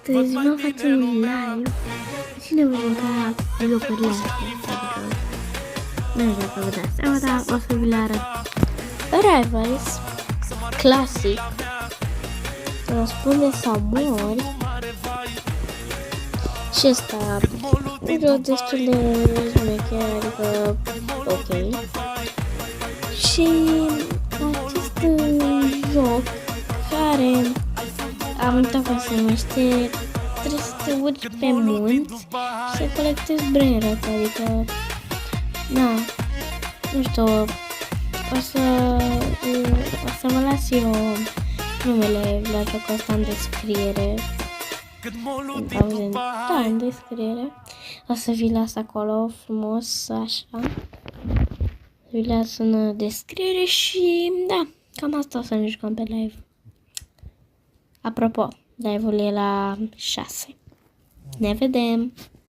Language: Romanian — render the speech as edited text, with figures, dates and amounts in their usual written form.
astăzi vă facem un live și ne vom juca jocurile astea, adică nu știu dacă vă dați seama, dar o să vi le arăt. Rivals Classic, răspunde sau mori, și ăsta un joc destul de șmecher, adică ok. Și acest joc care am uitat cum se numește, trebuie să te urci pe munți și să colectezi brainrot, adică da, nu știu, o să vă las eu numele la jocul ăsta în descriere. Da, în descriere. O să vi las acolo frumos, așa. Vi las în descriere și da, cam asta o să ne jucăm pe live. Apropo, live-ul e la 6. Ne vedem!